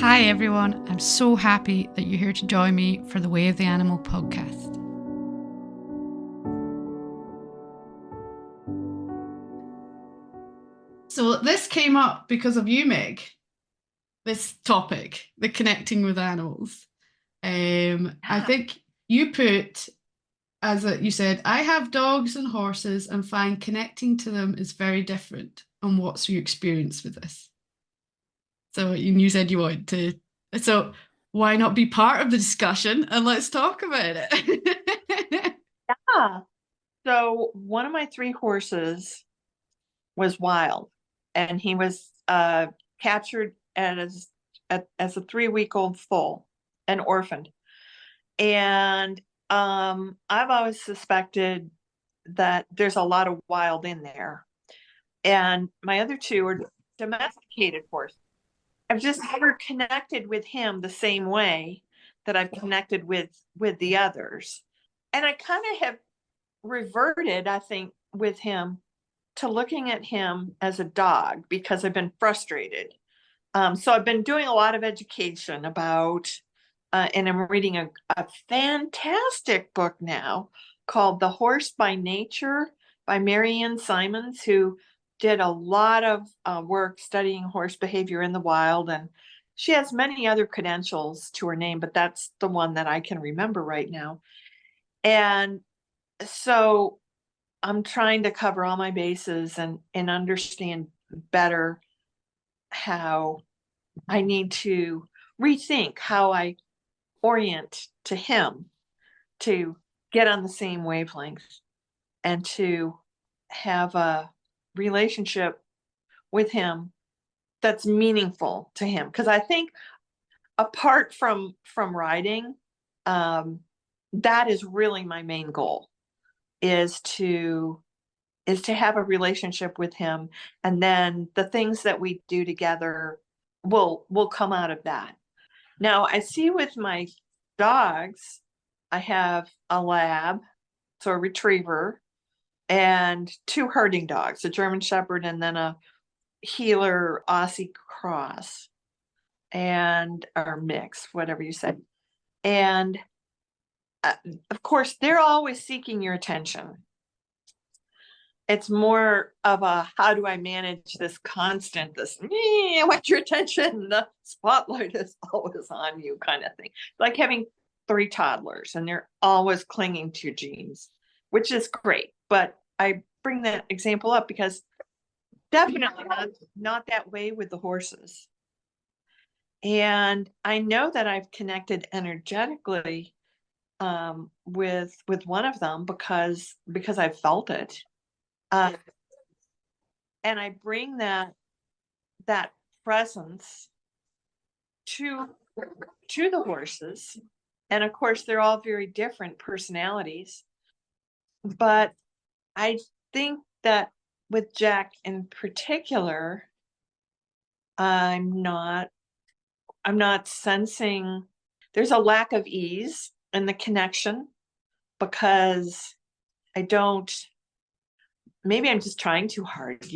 Hi everyone, I'm so happy that you're here to join me for the Way of the Animal podcast. So this came up because of you, Meg, this topic, the connecting with animals. I Yeah. think you put, you said, I have dogs and horses and find connecting to them is very different. And what's your experience with this? So you said you wanted to, so why not be part of the discussion and let's talk about it? Yeah. So one of my three horses was wild, and he was captured as a 3-week-old foal and orphaned. And I've always suspected that there's a lot of wild in there. And my other two are domesticated horses. I've just never connected with him the same way that I've connected with the others. And I kind of have reverted, I think, with him to looking at him as a dog because I've been frustrated. So I've been doing a lot of education about, and I'm reading a fantastic book now called The Horse by Nature by Marianne Simons, who did a lot of work studying horse behavior in the wild. And she has many other credentials to her name, but that's the one that I can remember right now. And so I'm trying to cover all my bases and understand better how I need to rethink how I orient to him to get on the same wavelength and to have a relationship with him that's meaningful to him. Because I think apart from riding, um, that is really my main goal is to have a relationship with him, and then the things that we do together will come out of that. Now I see with my dogs, I have a lab, so a retriever, and two herding dogs, a German Shepherd and then a healer Aussie cross, and or mix, whatever you said. And uh, of course they're always seeking your attention. It's more of a how do I manage this constant, I want your attention, the spotlight is always on you kind of thing. Like having three toddlers and they're always clinging to your jeans, which is great. But I bring that example up because definitely not that way with the horses. And I know that I've connected energetically with one of them because I felt it. Uh, and I bring that presence to the horses. And of course, they're all very different personalities. But I think that with Jack in particular, I'm not I'm not sensing there's a lack of ease in the connection because I don't maybe I'm just trying too hard.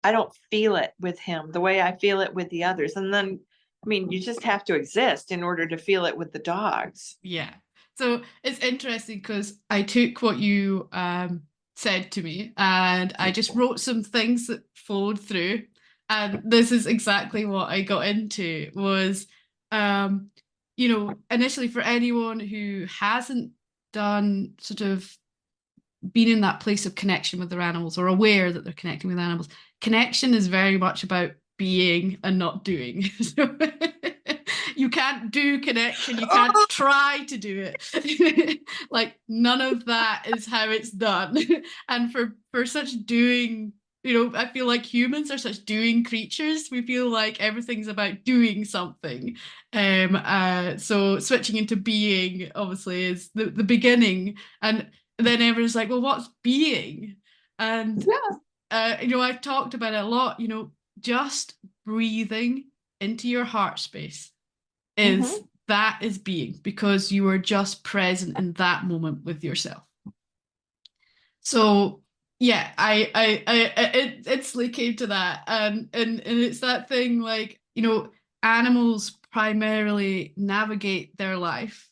I don't feel it with him the way I feel it with the others. And then, I mean, you just have to exist in order to feel it with the dogs. Yeah. So it's interesting because I took what you said to me and I just wrote some things that flowed through. And this is exactly what I got into was, um, initially for anyone who hasn't done sort of been in that place of connection with their animals or aware that they're connecting with animals, connection is very much about being and not doing. So you can't do connection, you can't try to do it. Like none of that is how it's done. And for such doing, I feel like humans are such doing creatures. We feel like everything's about doing something. So switching into being obviously is the beginning. And then everyone's like, well, what's being? And Yeah. I've talked about it a lot, just breathing into your heart space is Hmm. that is being because you are just present in that moment with yourself. So yeah, I it instantly came to that, and it's that thing like animals primarily navigate their life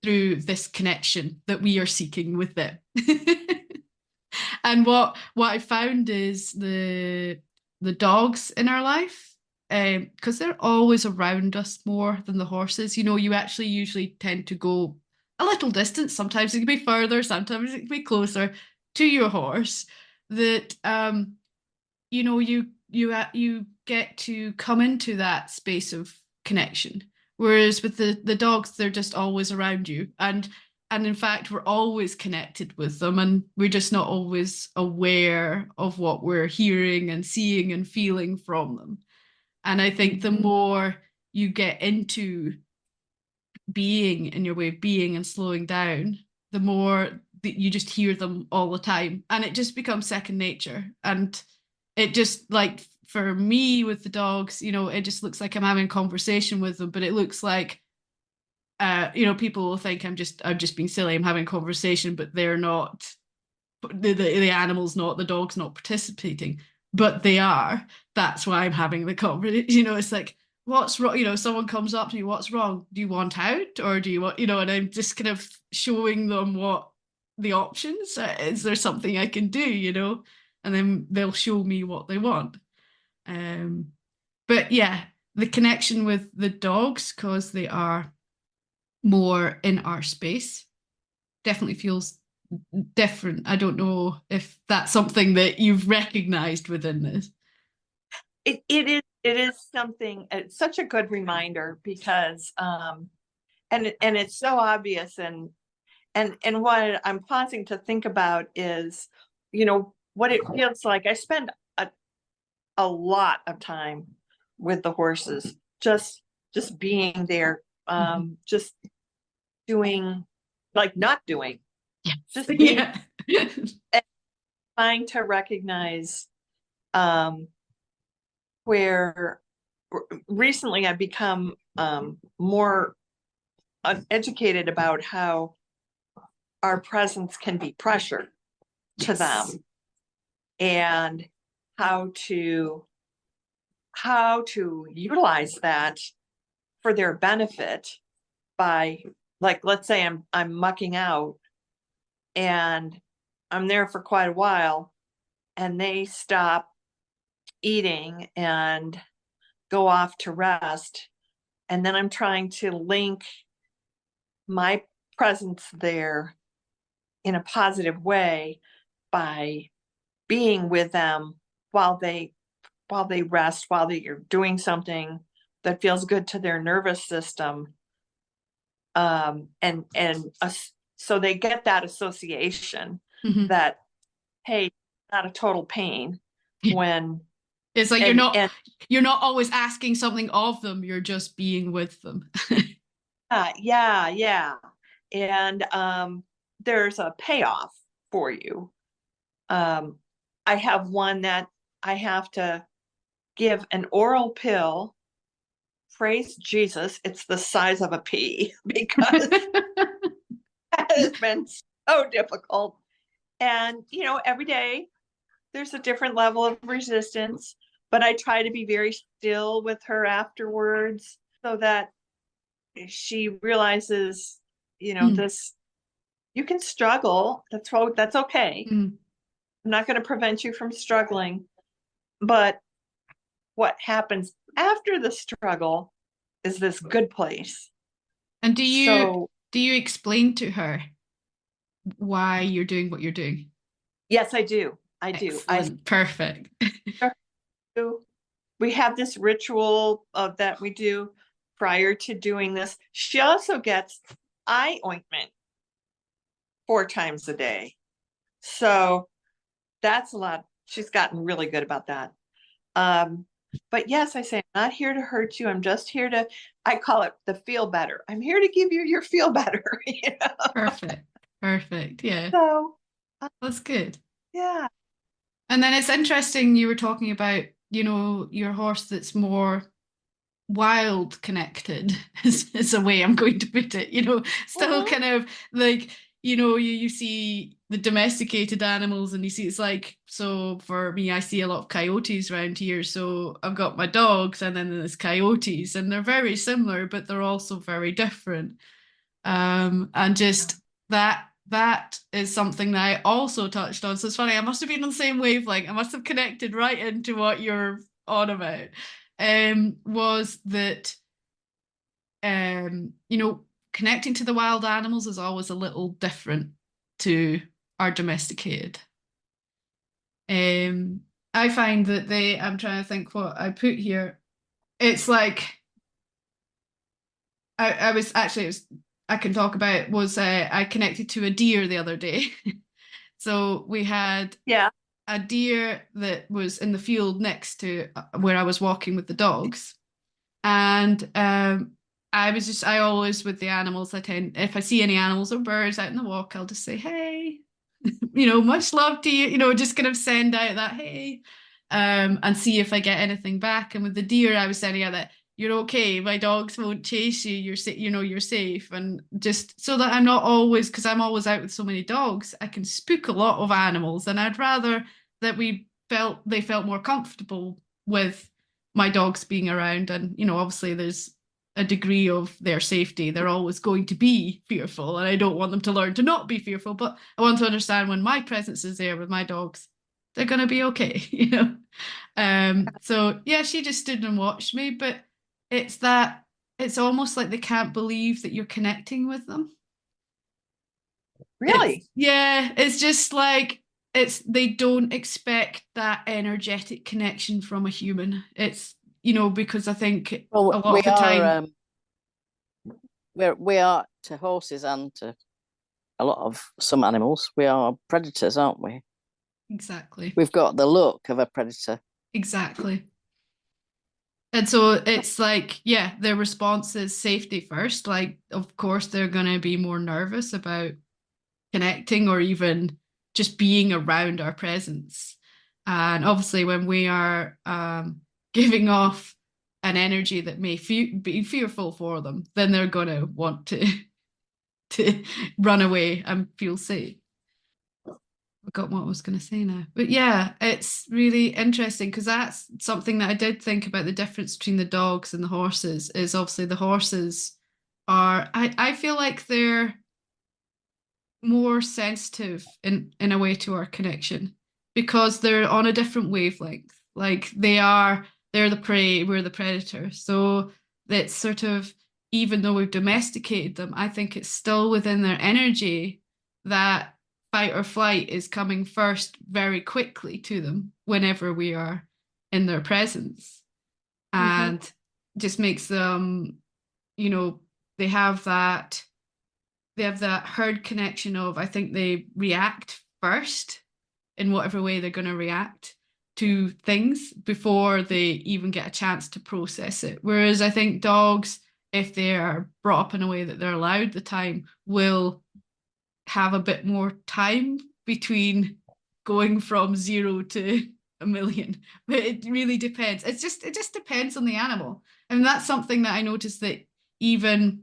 through this connection that we are seeking with them. And what I found is the dogs in our life, because they're always around us more than the horses. You know, you actually usually tend to go a little distance. Sometimes it can be further, sometimes it can be closer to your horse. That you know, you get to come into that space of connection. Whereas with the dogs, they're just always around you, and in fact, we're always connected with them, and we're just not always aware of what we're hearing and seeing and feeling from them. And I think the more you get into being in your way of being and slowing down, the more that you just hear them all the time, and it just becomes second nature. And it just, like, for me with the dogs, you know, it just looks like I'm having a conversation with them, but it looks like you know, people will think I'm just being silly, I'm having a conversation, but they're not, the animal's not, the dog's not participating, but they are. That's why I'm having the conversation. You know, it's like, what's wrong? You know, someone comes up to me, what's wrong? Do you want out, or do you want, you know? And I'm just kind of showing them what the options are. Is there something I can do? You know, and then they'll show me what they want. Um, but yeah, the connection with the dogs, because they are more in our space, definitely feels different. I don't know if that's something that you've recognized within this. It is something, it's such a good reminder because and it's so obvious, and what I'm pausing to think about is, what it feels like. I spend a lot of time with the horses, just being there, just doing, like, not doing, Yes. just being, Yeah. trying to recognize um where recently I've become more educated about how our presence can be pressure to Yes. them, and how to utilize that for their benefit by, like, let's say I'm mucking out and I'm there for quite a while, and they stop eating and go off to rest, and then I'm trying to link my presence there in a positive way by being with them while they rest, while they're doing something that feels good to their nervous system, and so they get that association Mhm. that, hey, not a total pain when, It's like and you're not always asking something of them, you're just being with them. yeah, yeah, and there's a payoff for you. um I have one that I have to give an oral pill. Praise Jesus, it's the size of a pea because that has been so difficult. And, every day there's a different level of resistance, but I try to be very still with her afterwards so that she realizes, Mm, this, you can struggle. That's okay. mm. I'm not going to prevent you from struggling, but what happens after the struggle is this good place. And So, do you explain to her why you're doing what you're doing? yes, I do. I do. Excellent. Perfect. Do. We have this ritual that we do prior to doing this. She also gets eye ointment 4 times a day. So that's a lot. She's gotten really good about that. Um, but yes, I say, I'm not here to hurt you. I'm just here to, I call it the feel better. I'm here to give you your feel better. Perfect. Perfect. Yeah. So, That's good. yeah. And then it's interesting you were talking about, you know, your horse that's more wild connected is a way I'm going to put it, you know, still Mhm. kind of like you see the domesticated animals and you see it's like, so for me, I see a lot of coyotes around here. So I've got my dogs and then there's coyotes and they're very similar, but they're also very different. And just that is something that I also touched on. So it's funny, I must have been on the same wavelength. I must have connected right into what you're on about. Was that connecting to the wild animals is always a little different to our domesticated. Um, I find that I'm trying to think what I put here. It's like I was actually, I can talk about was I connected to a deer the other day. So we had Yeah. a deer that was in the field next to where I was walking with the dogs. And I always, with the animals, I tend, if I see any animals or birds out in the walk, I'll just say, hey, much love to you, just kind of send out that, hey, and see if I get anything back. And with the deer, I was sending out that, you're okay, my dogs won't chase you, you're safe. And just so that I'm not always, because I'm always out with so many dogs, I can spook a lot of animals. And I'd rather that they felt more comfortable with my dogs being around. And, obviously there's a degree of their safety. They're always going to be fearful, and I don't want them to learn to not be fearful. But I want to understand when my presence is there with my dogs, they're going to be okay. So yeah, she just stood and watched me, but it's that it's almost like they can't believe that you're connecting with them. Really? It's just like they don't expect that energetic connection from a human. It's because I think a Well, lot of the time. We are to horses and to a lot of some animals. We are predators, aren't we? Exactly. We've got the look of a predator. Exactly. And so it's like, yeah, their response is safety first. Like, of course, they're going to be more nervous about connecting or even just being around our presence. And obviously, when we are giving off an energy that may be fearful for them, then they're going to want to run away and feel safe. Forgot what I was going to say now. But yeah, it's really interesting because that's something that I did think about the difference between the dogs and the horses is obviously the horses I feel like they're more sensitive in a way to our connection because they're on a different wavelength. Like they're the prey, we're the predator. So that's sort of, even though we've domesticated them, I think it's still within their energy that fight or flight is coming first very quickly to them whenever we are in their presence. And just makes them, you know, they have that herd connection of, I think they react first in whatever way they're going to react to things before they even get a chance to process it. Whereas I think dogs, if they are brought up in a way that they're allowed the time, will have a bit more time between going from 0 to a million. But it really depends. It just depends on the animal. And that's something that I noticed that even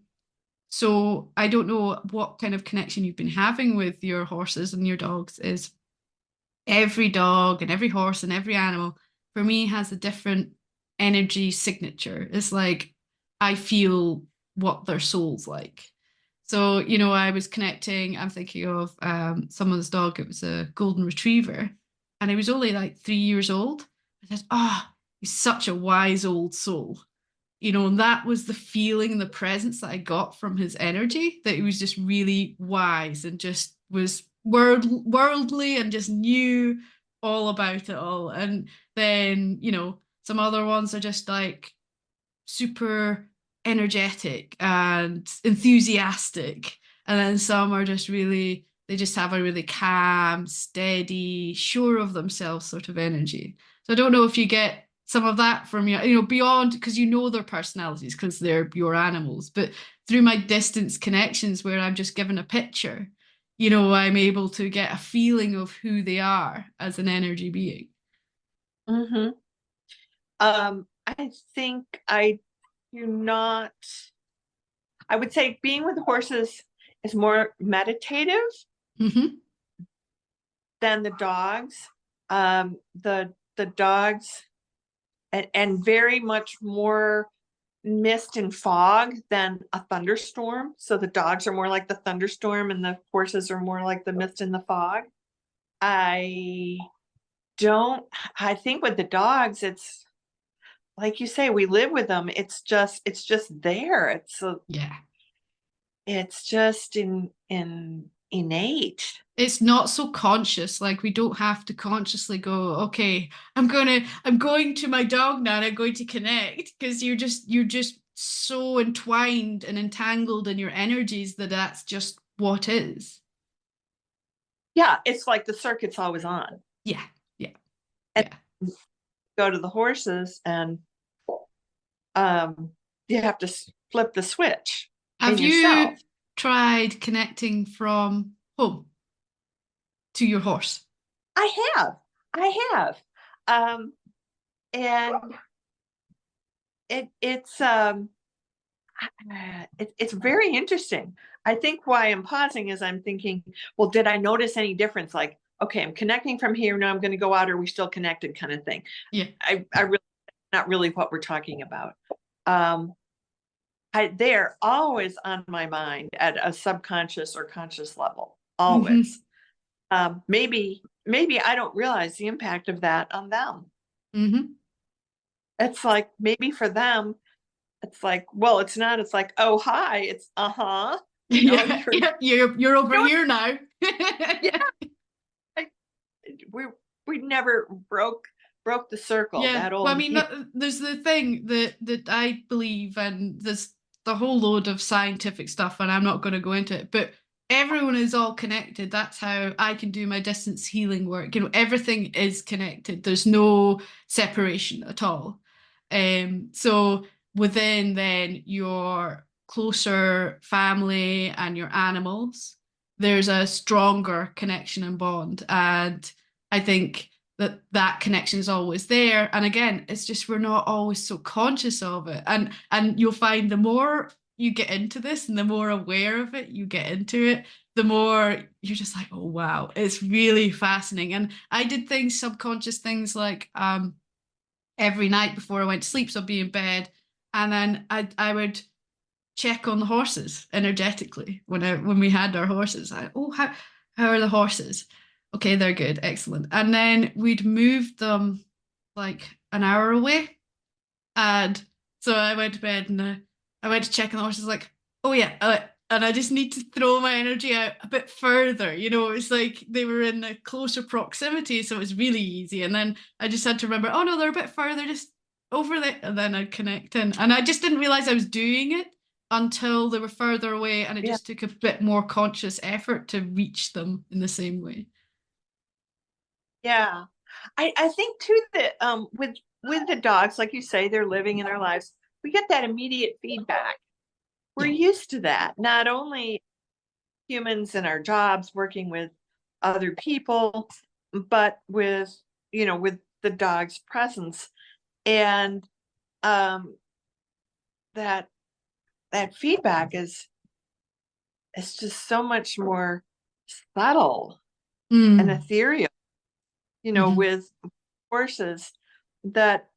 so, I don't know what kind of connection you've been having with your horses and your dogs. Is every dog and every horse and every animal for me has a different energy signature. It's like I feel what their soul's like. So, I was connecting, I'm thinking of someone's dog, it was a golden retriever, and he was only like 3 years old. I said, oh, he's such a wise old soul. And that was the feeling and the presence that I got from his energy, that he was just really wise and just was worldly and just knew all about it all. And then, some other ones are just like super energetic and enthusiastic. And then some are just really, they just have a really calm, steady, sure of themselves sort of energy. So I don't know if you get some of that from beyond, because their personalities because they're your animals, but through my distance connections where I'm just given a picture, I'm able to get a feeling of who they are as an energy being. I think I do not. I would say being with horses is more meditative Hmm. than the dogs. The dogs and very much more mist and fog than a thunderstorm. So the dogs are more like the thunderstorm and the horses are more like the mist and the fog. I don't, I think with the dogs, it's like you say, we live with them. It's just there. Yeah. It's just innate. It's not so conscious. Like we don't have to consciously go, okay, I'm going to my dog now and I'm going to connect, because you're just so entwined and entangled in your energies that that's just what is. Yeah, it's like the circuit's always on. Yeah. Yeah. And Yeah. go to the horses and you have to flip the switch in Have you yourself. tried connecting from home to your horse? I have. And it's very interesting. I think why I'm pausing is I'm thinking, well, did I notice any difference? Like, okay, I'm connecting from here. Now I'm going to go out. Are we still connected? Kind of thing. Yeah. I really, not really what we're talking about. They're always on my mind at a subconscious or conscious level. Always. Maybe I don't realize the impact of that on them. Mm-hmm. It's like maybe for them, it's like, well, it's not. It's like, oh hi, it's Yeah, you're over you're here now. yeah. Like, we we never broke the circle. Yeah. That Well, I old mean, there's the thing that I believe, and there's the whole load of scientific stuff, and I'm not going to go into it, but everyone is all connected. That's how I can do my distance healing work. Everything is connected. There's no separation at all. So within then your closer family and your animals, there's a stronger connection and bond. And I think that connection is always there. And again, it's just we're not always so conscious of it. And you'll find the more you get into this and the more aware of it you get into it, the more you're just like, oh wow, it's really fascinating. And I did things, subconscious things like every night before I went to sleep, so I'd be in bed, and then I would check on the horses energetically when we had our horses. How are the horses? Okay, they're good, excellent. And then we'd move them like an hour away, and so I went to bed and I went to check on the horses, like, oh yeah, and I just need to throw my energy out a bit further. It's like they were in a closer proximity, so it was really easy. And then I just had to remember, oh no, they're a bit further, just over there, and then I'd connect in. And I just didn't realize I was doing it until they were further away, and it Yeah. just took a bit more conscious effort to reach them in the same way. Yeah. I think too that with the dogs, like you say, they're living in our lives. We get that immediate feedback. We're Yeah. used to that. Not only humans in our jobs working with other people, but with the dog's presence. And that that feedback is just so much more subtle and Mm. ethereal, Mhm. with horses, that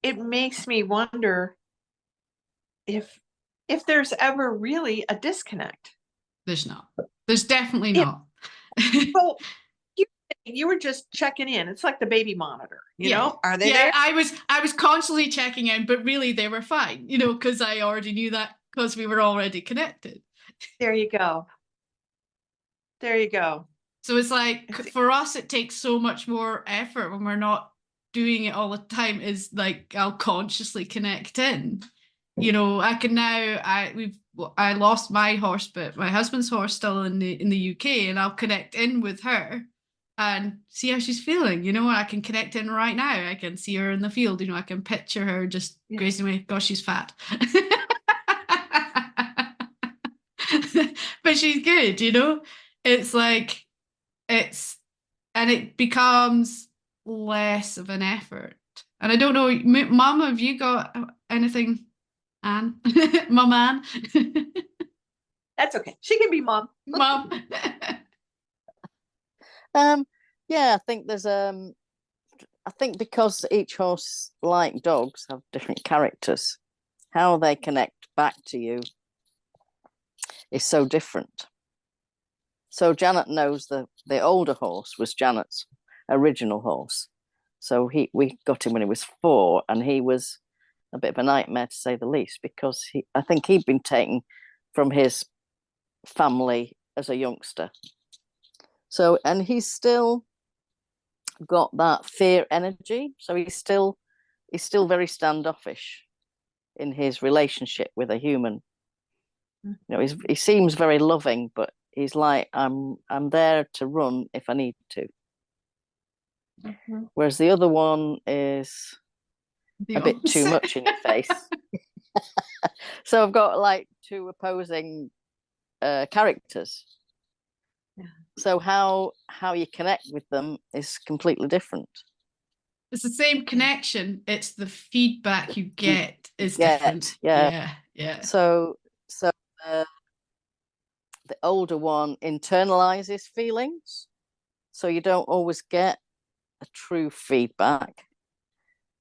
it makes me wonder if there's ever really a disconnect. There's not. There's definitely Yeah. not. Well, you were just checking in. It's like the baby monitor, Yeah. Are they Yeah, there? I was constantly checking in, but really they were fine, because I already knew that because we were already connected. There you go. There you go. So it's like It's, for us it takes so much more effort when we're not doing it all the time, is like I'll consciously connect in. I can now I lost my horse, but my husband's horse still in the UK, and I'll connect in with her and see how she's feeling. And I can connect in right now. I can see her in the field. I can picture her just yeah. grazing away. Gosh, she's fat. But she's good. It's like it's and it becomes less of an effort. And I don't know, Mum, have you got anything, Anne? Mum Anne? That's okay. She can be mom. Mom. Yeah, I think there's I think because each horse, like dogs, have different characters, how they connect back to you is so different. So Janet knows the older horse was Janet's original horse. So we got him when he was 4, and he was a bit of a nightmare to say the least, because I think he'd been taken from his family as a youngster. So, and he's still got that fear energy. So he's still very standoffish in his relationship with a human. You know, he seems very loving, but he's like, I'm there to run if I need to. Whereas the other one is a bit too much in your face. So I've got like 2 opposing characters. Yeah. So how you connect with them is completely different. It's the same connection. It's the feedback you get is get, different. yeah. Yeah. So the older one internalizes feelings, so you don't always get a true feedback.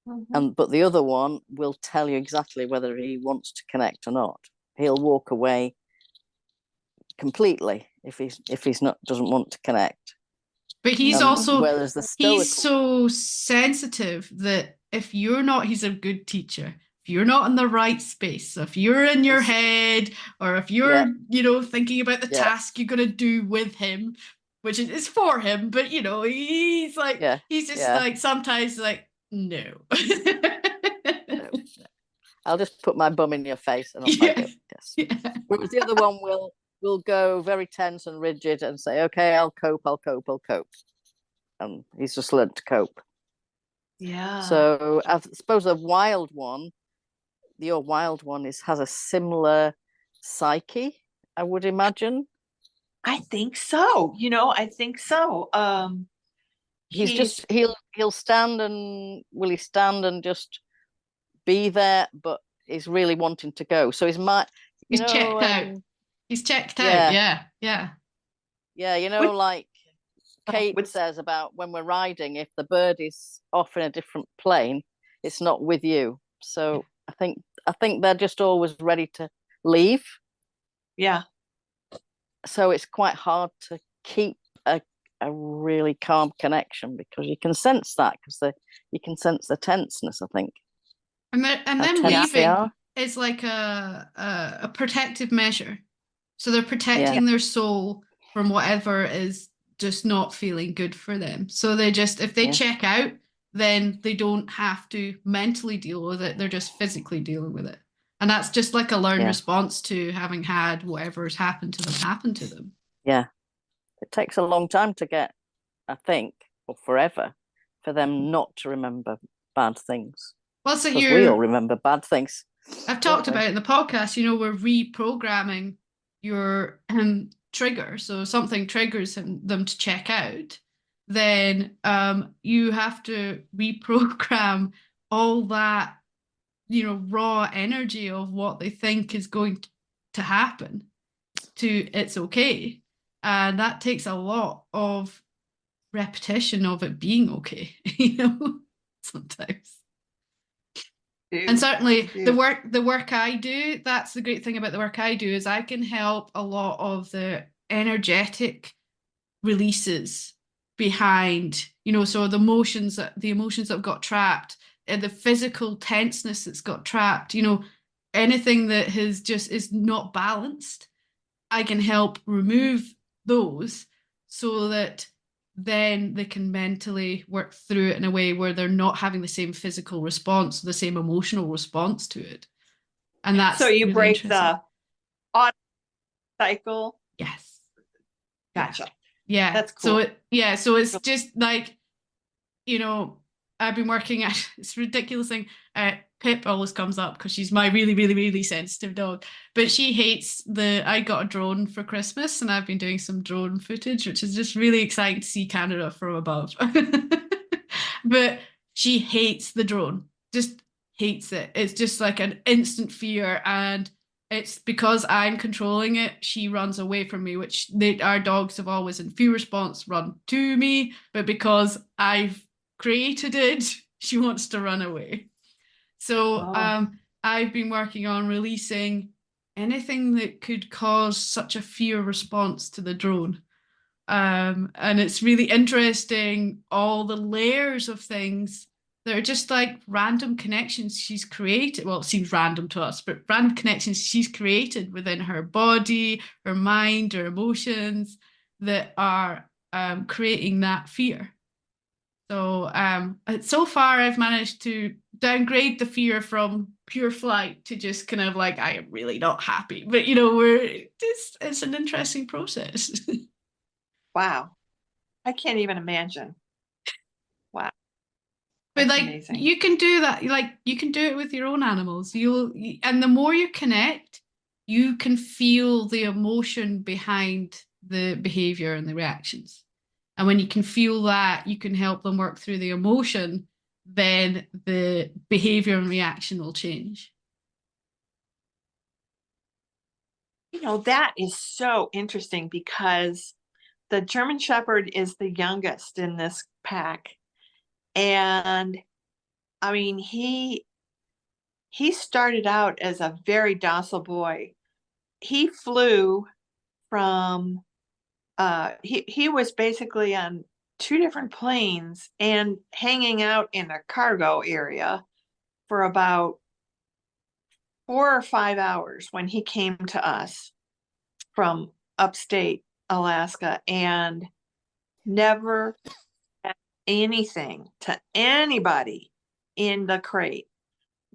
But the other one will tell you exactly whether he wants to connect or not. He'll walk away completely if he's not doesn't want to connect. But he's also whereas the he's so sensitive that if you're not, he's a good teacher. If you're not in the right space, so if you're in your head, or if you're, thinking about the task you're gonna do with him, which is for him, but he's like, he's just like sometimes like, no. I'll just put my bum in your face and off I go. Yes. Yeah. Whereas the other one will go very tense and rigid and say, okay, I'll cope. And he's just learned to cope. Yeah. So I suppose your wild one has a similar psyche, I would imagine. I think so. I think so. He'll stand, and will he stand and just be there, but he's really wanting to go. So he's checked out. He's checked out. Yeah. Like Kate says about when we're riding, if the bird is off in a different plane, it's not with you. So I think they're just always ready to leave. Yeah. So it's quite hard to keep a really calm connection, because you can sense that, because you can sense the tenseness, I think. And then leaving is like a protective measure. So they're protecting their soul from whatever is just not feeling good for them. So if they check out, then they don't have to mentally deal with it. They're just physically dealing with it. And that's just like a learned response to having had whatever's happened to them happen to them. Yeah. It takes a long time to get, I think, or forever, for them not to remember bad things. Well, so we all remember bad things. I've talked about it in the podcast, we're reprogramming your trigger. So something triggers them to check out, then you have to reprogram all that, raw energy of what they think is going to happen to it's okay. And that takes a lot of repetition of it being okay, sometimes. And certainly the work I do, that's the great thing about the work I do, is I can help a lot of the energetic releases behind, so the emotions that have got trapped, the physical tenseness that's got trapped, anything that is not balanced, I can help remove those so that then they can mentally work through it in a way where they're not having the same physical response, the same emotional response to it. And that's so you really break the cycle. Yes. Gotcha. Yeah. That's cool. So it's just like, I've been working at it's ridiculous thing. Pip always comes up because she's my really, really, really sensitive dog. But she hates I got a drone for Christmas, and I've been doing some drone footage, which is just really exciting to see Canada from above. But she hates the drone, just hates it. It's just like an instant fear. And it's because I'm controlling it, she runs away from me, which our dogs have always in fear response run to me, but because I've created it, she wants to run away. So Oh. I've been working on releasing anything that could cause such a fear response to the drone. And it's really interesting, all the layers of things that are just like random connections she's created. Well, it seems random to us, but random connections she's created within her body, her mind, her emotions that are creating that fear. So so far I've managed to downgrade the fear from pure flight to just kind of like, I am really not happy. But it's an interesting process. Wow. I can't even imagine. Wow. But That's like amazing. you can do that, like you can do it with your own animals. And the more you connect, you can feel the emotion behind the behavior and the reactions. And when you can feel that, you can help them work through the emotion, then the behavior and reaction will change. That is so interesting because the German Shepherd is the youngest in this pack. And I mean, he started out as a very docile boy. He flew from he was basically on two different planes and hanging out in a cargo area for about 4 or 5 hours when he came to us from upstate Alaska, and never said anything to anybody in the crate,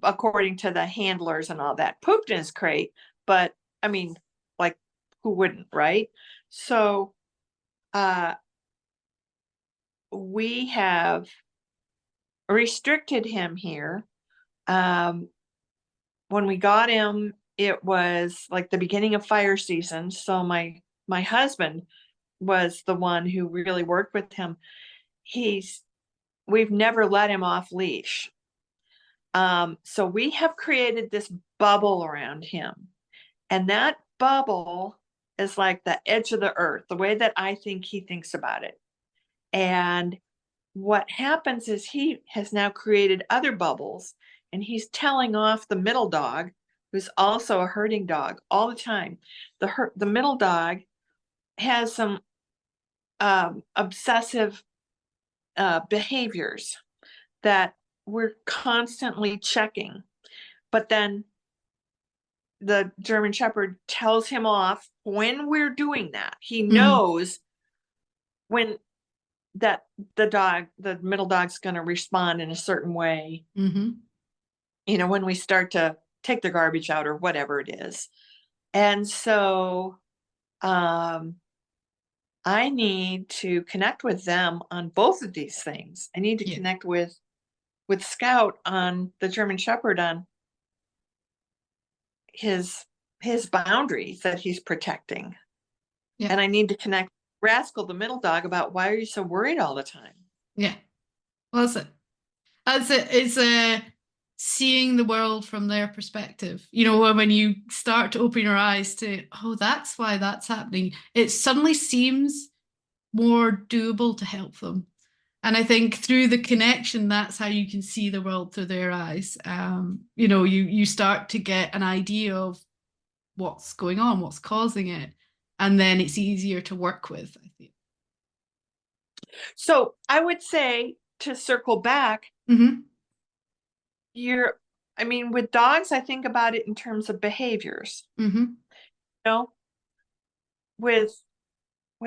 according to the handlers and all that. Pooped in his crate, but I mean, like, who wouldn't, right? So we have restricted him here. When we got him, it was like the beginning of fire season. So my husband was the one who really worked with him. We've never let him off leash. So we have created this bubble around him. And that bubble is like the edge of the earth, the way that I think he thinks about it. And what happens is he has now created other bubbles, and he's telling off the middle dog, who's also a herding dog, all the time. The middle dog has some obsessive behaviors that we're constantly checking. But then the German Shepherd tells him off when we're doing that. He knows when that the middle dog's going to respond in a certain way. When we start to take the garbage out or whatever it is. And so I need to connect with them on both of these things. I need to connect with Scout on the German Shepherd, on his boundaries that he's protecting. Yeah. And I need to connect Rascal, the middle dog, about why are you so worried all the time? Yeah. Well, that's it. It's seeing the world from their perspective. When you start to open your eyes to, oh, that's why that's happening, it suddenly seems more doable to help them. And I think through the connection, that's how you can see the world through their eyes. You start to get an idea of what's going on, what's causing it, and then it's easier to work with, I think. So I would say, to circle back, with dogs, I think about it in terms of behaviors. With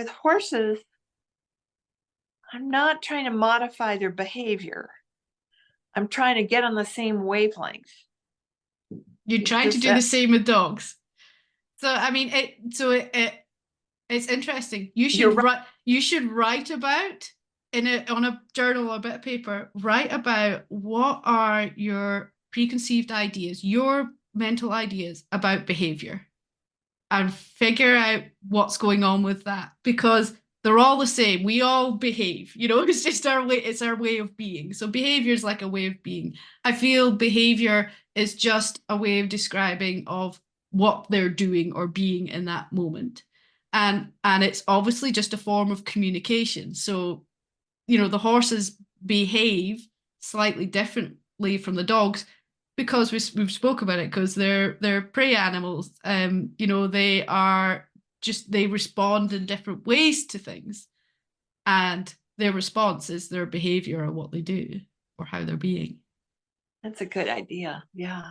horses, I'm not trying to modify their behavior. I'm trying to get on the same wavelength. You're trying to do the same with dogs. So I mean, it's interesting. You should write about on a journal or a bit of paper. Write about what are your preconceived ideas, your mental ideas about behavior, and figure out what's going on with that, because they're all the same. We all behave, it's just our way. It's our way of being. So behavior is like a way of being. I feel behavior is just a way of describing of what they're doing or being in that moment. And it's obviously just a form of communication. So, you know, the horses behave slightly differently from the dogs because we've spoke about it, because they're prey animals. You know, they respond in different ways to things, and their response is their behavior or what they do or how they're being. That's a good idea. Yeah.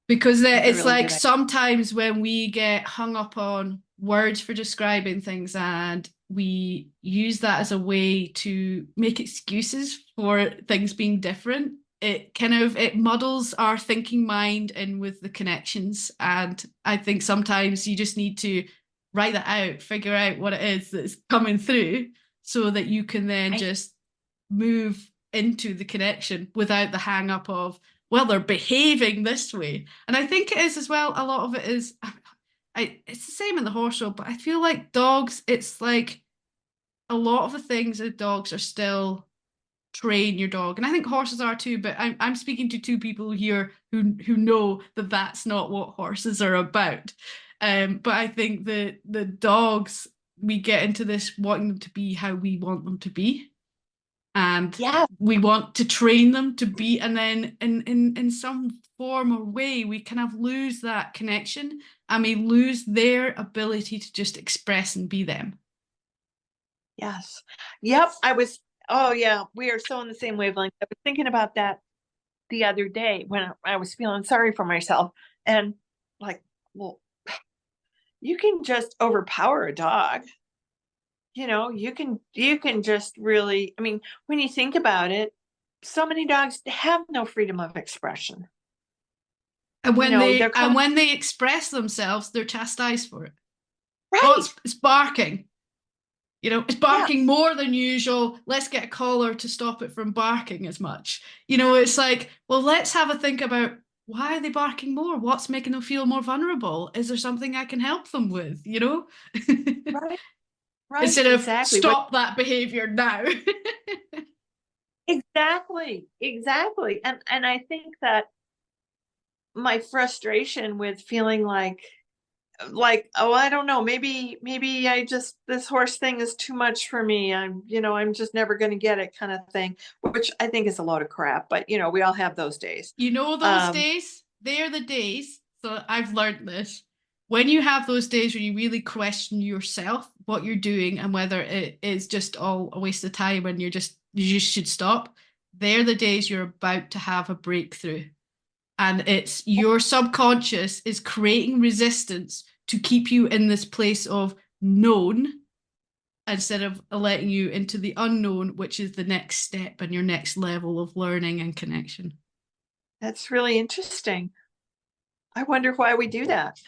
Because That's a it's really like good idea. sometimes when we get hung up on words for describing things and we use that as a way to make excuses for things being different, it muddles our thinking mind in with the connections. And I think sometimes you just need to write that out, figure out what it is that's coming through, so that you can then just move into the connection without the hang up of, well, they're behaving this way. And I think it is as well, a lot of it is, it's the same in the horse show, but I feel like dogs, it's like a lot of the things with dogs are still train your dog. And I think horses are too, but I'm speaking to two people here who know that that's not what horses are about. But I think the dogs, we get into this wanting them to be how we want them to be, and Yeah. we want to train them to be, and then in some form or way we kind of lose that connection, and we lose their ability to just express and be them. Yes. Yep. Oh yeah, we are so on the same wavelength. I was thinking about that the other day when I was feeling sorry for myself, and like, well, you can just overpower a dog. You know, you can just really, I mean, when you think about it, so many dogs have no freedom of expression. And You know, they're when they express themselves, they're chastised for it. Oh, right. it's barking. You know, it's Yeah, barking more than usual. Let's get a collar to stop it from barking as much. You know, it's like, well, let's have a think about, why are they barking more? What's making them feel more vulnerable? Is there something I can help them with? You know, right, right, instead of exactly. What stop that behavior now. exactly, exactly. And I think that my frustration with feeling like, oh, I don't know, maybe I just, this horse thing is too much for me. I'm just never going to get it, kind of thing, which I think is a load of crap, but we all have those days. You know, those Um, days, they're the days. So I've learned this. When you have those days where you really question yourself, what you're doing, and whether it is just all a waste of time and you just should stop, they're the days you're about to have a breakthrough. And it's your subconscious is creating resistance to keep you in this place of known, instead of letting you into the unknown, which is the next step and your next level of learning and connection. that's really interesting. I wonder why we do that.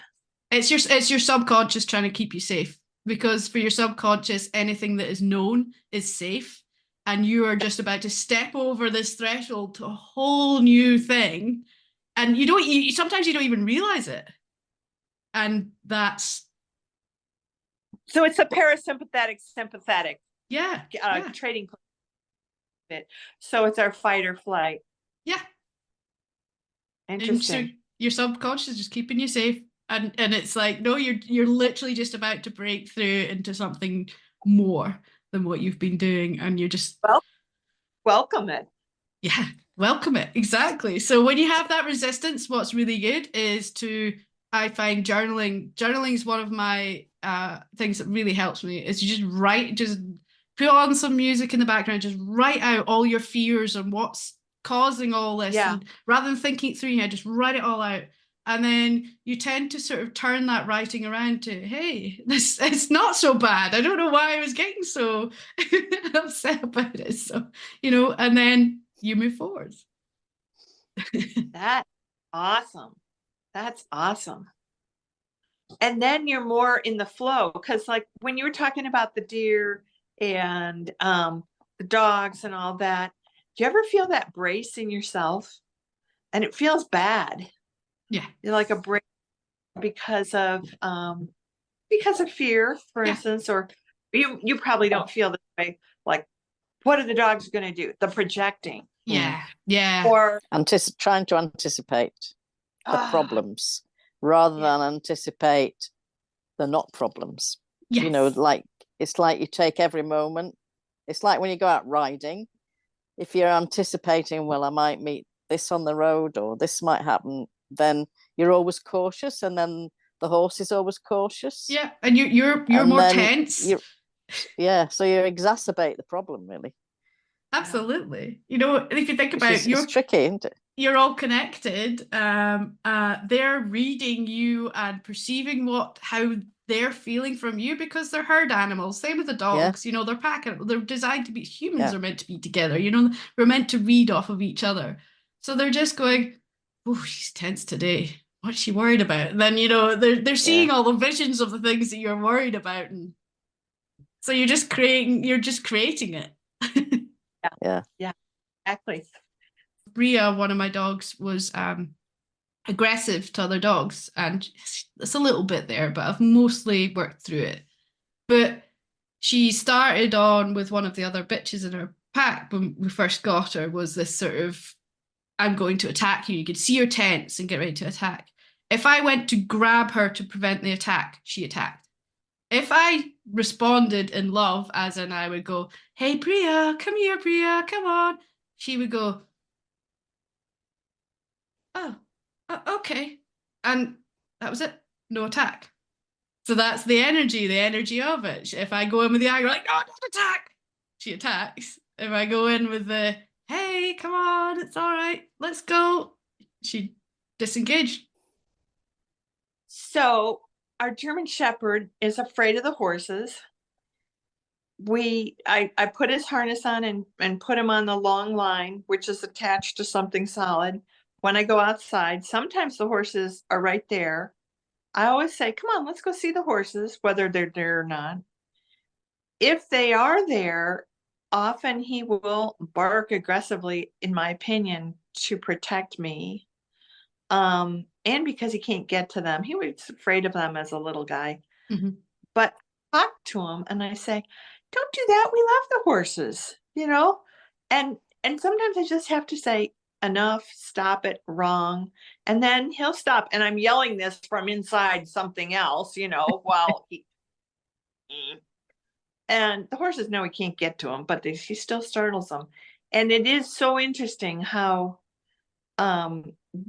It's your subconscious trying to keep you safe, because for your subconscious, anything that is known is safe, and you are just about to step over this threshold to a whole new thing, and sometimes you don't even realize it, and that's So it's a parasympathetic sympathetic yeah. trading bit. So it's our fight or flight. Yeah. Interesting. And so your subconscious is just keeping you safe, and it's like, no, you're literally just about to break through into something more than what you've been doing, and you're just, Well, welcome it. yeah, welcome it. Exactly. So when you have that resistance, what's really good is I find journaling is one of my things that really helps me, is you just put on some music in the background, just write out all your fears and what's causing all this. Yeah. And rather than thinking it through in your head, just write it all out. And then you tend to sort of turn that writing around to, hey, it's not so bad. I don't know why I was getting so upset about it. So, and then you move forward. That's awesome. That's awesome. And then you're more in the flow, because like when you were talking about the deer and the dogs and all that, do you ever feel that brace in yourself? And it feels bad. Yeah. You're like a brace because of fear, for instance, or you probably don't feel this way. Like, what are the dogs going to do? The projecting. Yeah. Yeah. Or trying to anticipate the problems rather Yeah. than anticipate the not problems. Yes. You know, like it's like you take every moment. It's like when you go out riding, if you're anticipating, well, I might meet this on the road or this might happen, then you're always cautious, and then the horse is always cautious. Yeah, and you're And more then tense. yeah, so you exacerbate the problem, really. Absolutely. You know, if you think about It's tricky, isn't it? you're all connected. They're reading you and perceiving how they're feeling from you because they're herd animals. Same with the dogs. You know, they're packing. They're designed to be. Humans are meant to be together. You know, we're meant to read off of each other. So they're just going, "Oh, she's tense today. What's she worried about?" And then you know they're seeing all the visions of the things that you're worried about, and so you're just creating. You're just creating it. Yeah, exactly. Bria, one of my dogs, was aggressive to other dogs, and it's a little bit there, but I've mostly worked through it. But she started on with one of the other bitches in her pack when we first got her, was this sort of, I'm going to attack you. You could see her tense and get ready to attack. If I went to grab her to prevent the attack, she attacked. If I responded in love, as in I would go, "Hey, Bria, come here, Bria, come on," she would go, "Oh, okay." And that was it. No attack. So that's the energy of it. If I go in with the anger, like, "No, don't attack," she attacks. If I go in with the, "Hey, come on, it's all right, let's go," she disengaged. So our German Shepherd is afraid of the horses. I put his harness on and put him on the long line, which is attached to something solid. When I go outside, sometimes the horses are right there. I always say, "Come on, let's go see the horses," whether they're there or not. If they are there, often he will bark aggressively, in my opinion, to protect me. And because he can't get to them. He was afraid of them as a little guy. Mhm. But I talk to him and I say, "Don't do that. We love the horses," you know? And sometimes I just have to say, "Enough, stop it, wrong." And then he'll stop. And I'm yelling this from inside something else, while he and the horses know he can't get to them, but he still startles them. And it is so interesting how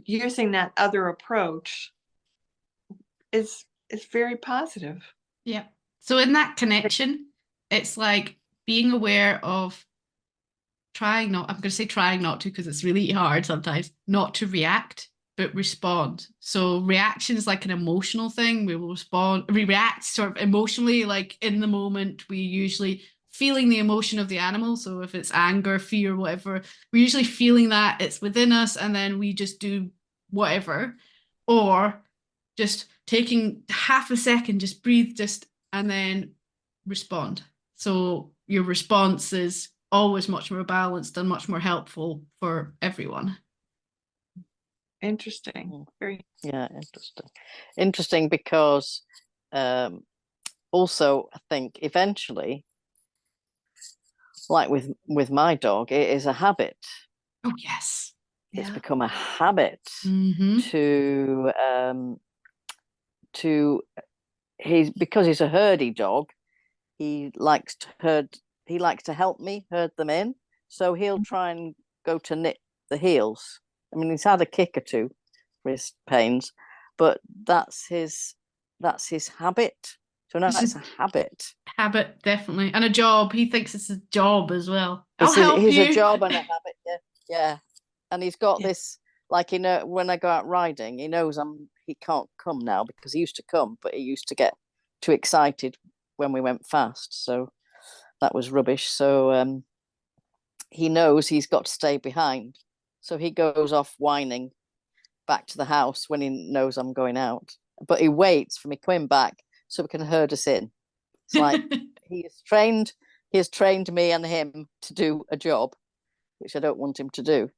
using that other approach is very positive. Yeah. So in that connection, it's like being aware of I'm going to say trying not to, because it's really hard sometimes, not to react, but respond. So reaction is like an emotional thing. We react sort of emotionally, like in the moment, we usually feeling the emotion of the animal. So if it's anger, fear, whatever, we're usually feeling that it's within us, and then we just do whatever. Or just taking half a second, just breathe, and then respond. So your response is always much more balanced and much more helpful for everyone. Interesting. Very. Yeah, interesting because also I think eventually, like with my dog, it is a habit. Oh yes. It's Yeah. become a habit Mm-hmm. to because he's a herdy dog, he likes to help me herd them in. So he'll try and go to nip the heels. I mean, he's had a kick or two for his pains, but that's his habit. So now it's a habit. Habit, definitely. And a job. He thinks it's a job as well. I'll It's help he's you. a job and a habit, yeah. And he's got this, like, when I go out riding, he knows he can't come now because he used to come, but he used to get too excited when we went fast. So that was rubbish. So he knows he's got to stay behind. So he goes off whining back to the house when he knows I'm going out. But he waits for me coming back so we can herd us in. It's like he has trained me and him to do a job, which I don't want him to do.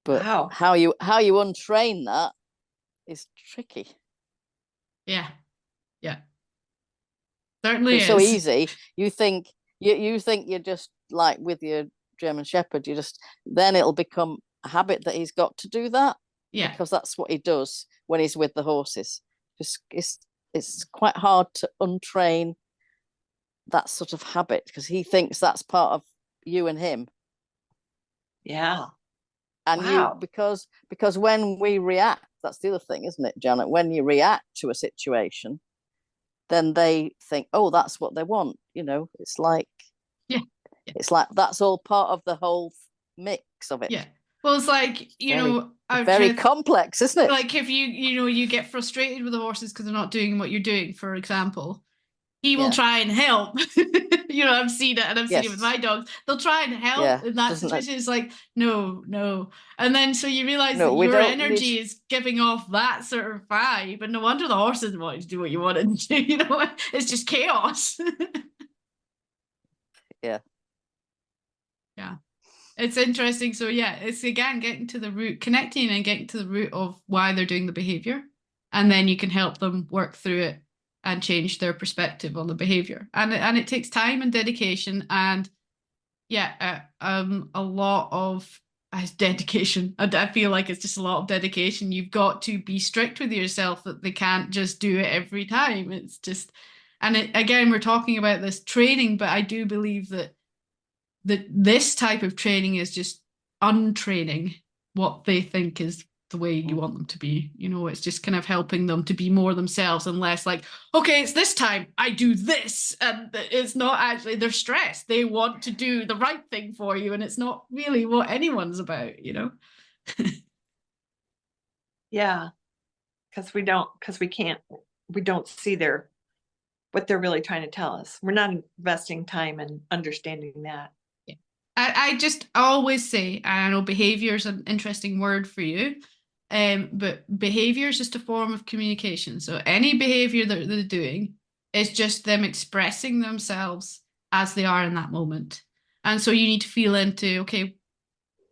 But Wow. how you untrain that is tricky. Yeah. Certainly It's is. so easy. You think you're just like with your German Shepherd, then it'll become a habit that he's got to do that. Yeah. Because that's what he does when he's with the horses. Just it's quite hard to untrain that sort of habit because he thinks that's part of you and him. Yeah. And Wow. you because when we react, that's the other thing, isn't it, Janet? When you react to a situation, then they think, oh, that's what they want. You know, it's like Yeah. it's like that's all part of the whole mix of it. Yeah. Well, it's like, Very complex, isn't it? like if you get frustrated with the horses because they're not doing what you're doing, for example, he will try and help. I've seen it, and I've seen it with my dogs. They'll try and help in that situation. It's like, no. And then so you realize that your energy is giving off that sort of vibe, and no wonder the horses want to do what you want to do. It's just chaos. Yeah. Yeah. It's interesting. So it's again getting to the root, connecting and getting to the root of why they're doing the behavior. And then you can help them work through it and change their perspective on the behavior. And it takes time and dedication and a lot of dedication. I feel like it's just a lot of dedication. You've got to be strict with yourself that they can't just do it every time. It's just, and again, we're talking about this training, but I do believe that this type of training is just untraining what they think is the way you want them to be. It's just kind of helping them to be more themselves and less like, okay, it's this time, I do this. And it's not actually, they're stressed. They want to do the right thing for you. And it's not really what anyone's about, Yeah. Because we don't see what they're really trying to tell us. We're not investing time in understanding that. I just always say, I know behavior is an interesting word for you, but behavior is just a form of communication. So any behavior that they're doing is just them expressing themselves as they are in that moment. And so you need to feel into, okay,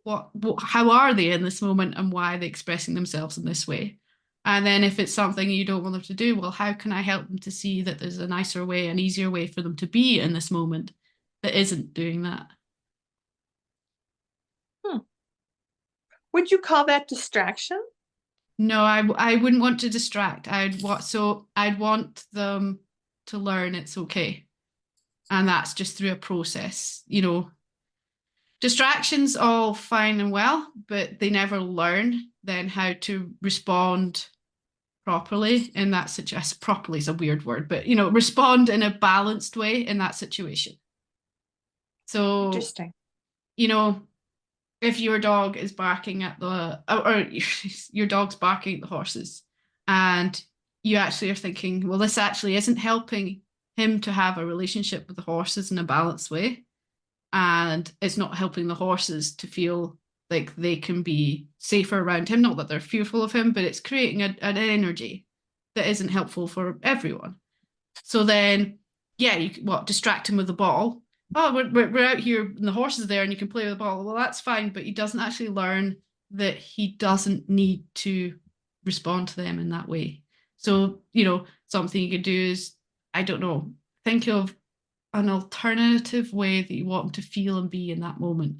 how are they in this moment and why are they expressing themselves in this way? And then if it's something you don't want them to do, well, how can I help them to see that there's a nicer way, an easier way for them to be in this moment that isn't doing that? Would you call that distraction? No, I wouldn't want to distract. I'd want them to learn it's okay. And that's just through a process. Distractions all fine and well, but they never learn then how to respond properly in that situation. Properly is a weird word, but respond in a balanced way in that situation. So Interesting. If your dog is barking at or your dog's barking at the horses and you actually are thinking, well, this actually isn't helping him to have a relationship with the horses in a balanced way. And it's not helping the horses to feel like they can be safer around him. Not that they're fearful of him, but it's creating an energy that isn't helpful for everyone. So then, you distract him with the ball. Oh, we're out here and the horse is there and you can play with the ball. Well, that's fine, but he doesn't actually learn that he doesn't need to respond to them in that way. So, something you could do is, I don't know, think of an alternative way that you want him to feel and be in that moment.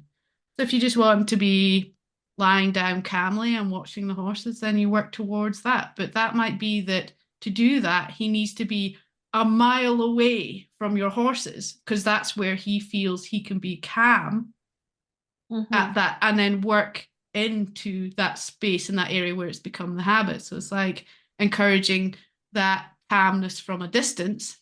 So if you just want him to be lying down calmly and watching the horses, then you work towards that. But that might be that to do that, he needs to be a mile away from your horses because that's where he feels he can be calm at that, and then work into that space in that area where it's become the habit. So it's like encouraging that calmness from a distance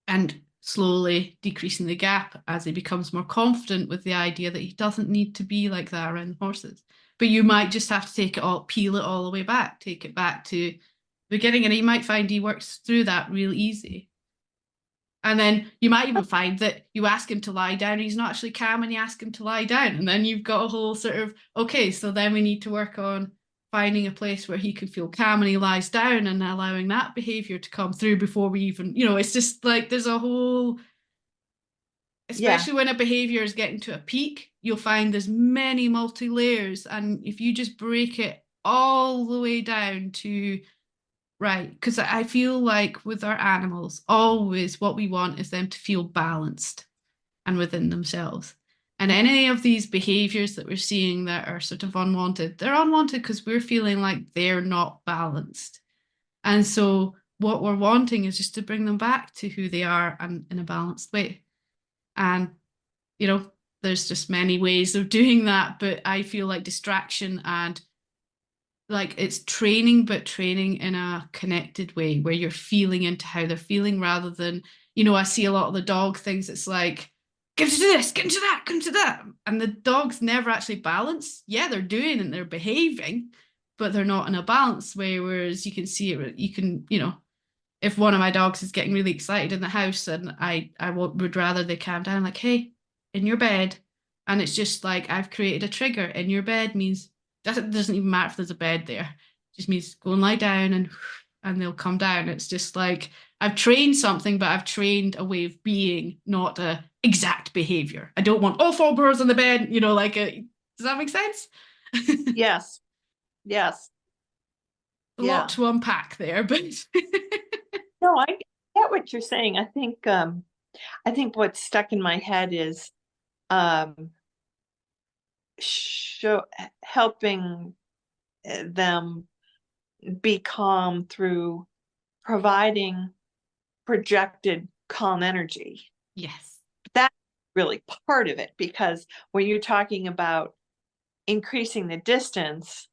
and slowly decreasing the gap as he becomes more confident with the idea that he doesn't need to be like that around the horses. But you might just have to peel it all the way back, take it back to beginning, and you might find he works through that real easy. And then you might even find that you ask him to lie down and he's not actually calm and you ask him to lie down. And then you've got a whole sort of, okay, so then we need to work on finding a place where he can feel calm and he lies down and allowing that behavior to come through before we even, it's just like there's a whole, especially when a behavior is getting to a peak, you'll find there's many multi-layers. And if you just break it all the way down to right, because I feel like with our animals, always what we want is them to feel balanced and within themselves. And any of these behaviors that we're seeing that are sort of unwanted, they're unwanted because we're feeling like they're not balanced. And so what we're wanting is just to bring them back to who they are and in a balanced way. And, you know, there's just many ways of doing that, but I feel like distraction and like it's training, but training in a connected way where you're feeling into how they're feeling rather than, you know, I see a lot of the dog things. It's like, get into this, get into that, get into that. And the dogs never actually balance. Yeah, they're doing and they're behaving, but they're not in a balanced way. Whereas you can see it, you can, you know, if one of my dogs is getting really excited in the house and I would rather they calm down, like, hey, in your bed. And it's just like I've created a trigger. In your bed means that doesn't even matter if there's a bed there. It just means go and lie down and they'll come down. It's just like I've trained something, but I've trained a way of being, not a exact behavior. I don't want all four birds on the bed, you know, like a, does that make sense? Yes. Yes. A Yeah. lot to unpack there, but No, I get what you're saying. I think what's stuck in my head is helping them be calm through providing projected calm energy. yes. That's really part of it, because when you're talking about increasing the distance,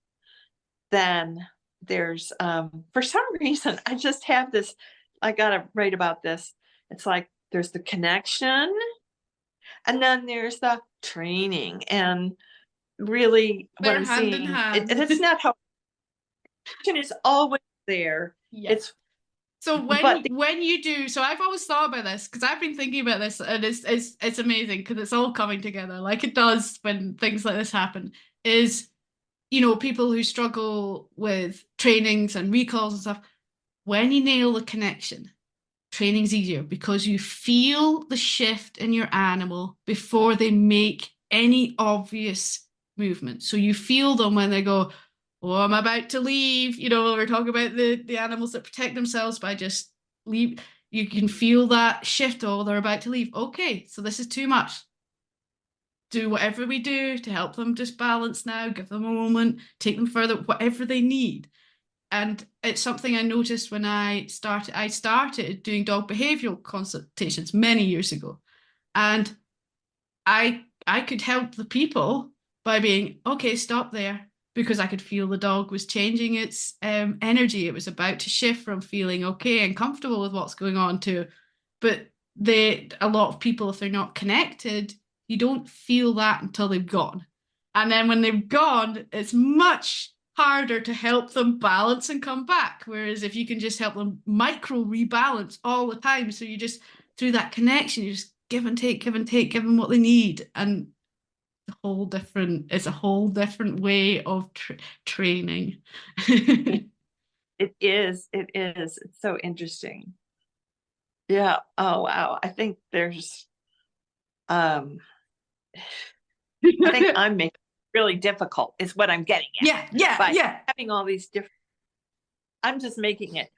then there's for some reason I just have this, I gotta write about this. It's like there's the connection and then there's the training, and really what They're I'm hand in seeing, hand. it's not how it's always there. Yeah. It's So but when you do, so I've always thought about this because I've been thinking about this, and it's amazing because it's all coming together like it does when things like this happen. Is, you know, people who struggle with trainings and recalls and stuff, when you nail the connection, training's easier because you feel the shift in your animal before they make any obvious movement. So you feel them when they go, oh, I'm about to leave. You know, we're talking about the animals that protect themselves by just leave. You can feel that shift. Oh, they're about to leave. Okay, so this is too much. Do whatever we do to help them just balance now, give them a moment, take them further, whatever they need. And it's something I noticed when I started doing dog behavioral consultations many years ago. And I could help the people by being, okay, stop there, because I could feel the dog was changing its energy. It was about to shift from feeling okay and comfortable with what's going on to, but a lot of people, if they're not connected, you don't feel that until they've gone. And then when they've gone, it's much harder to help them balance and come back. Whereas if you can just help them micro rebalance all the time, so you just, through that connection, you just give and take, give and take, give them what they need. And it's a whole different way of training. it is. It's so interesting. Yeah. Oh wow. I think there's I think I'm making it really difficult is what I'm getting at. Yeah. Having all these different, I'm just making it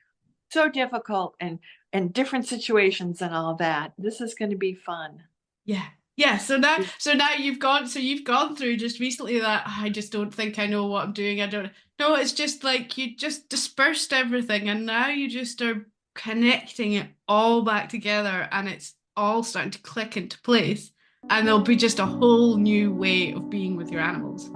so difficult and different situations and all that. This is going to be fun. Yeah. So now you've gone through just recently that I just don't think I know what I'm doing. I don't know. It's just like you just dispersed everything and now you just are connecting it all back together and it's all starting to click into place. And there'll be just a whole new way of being with your animals.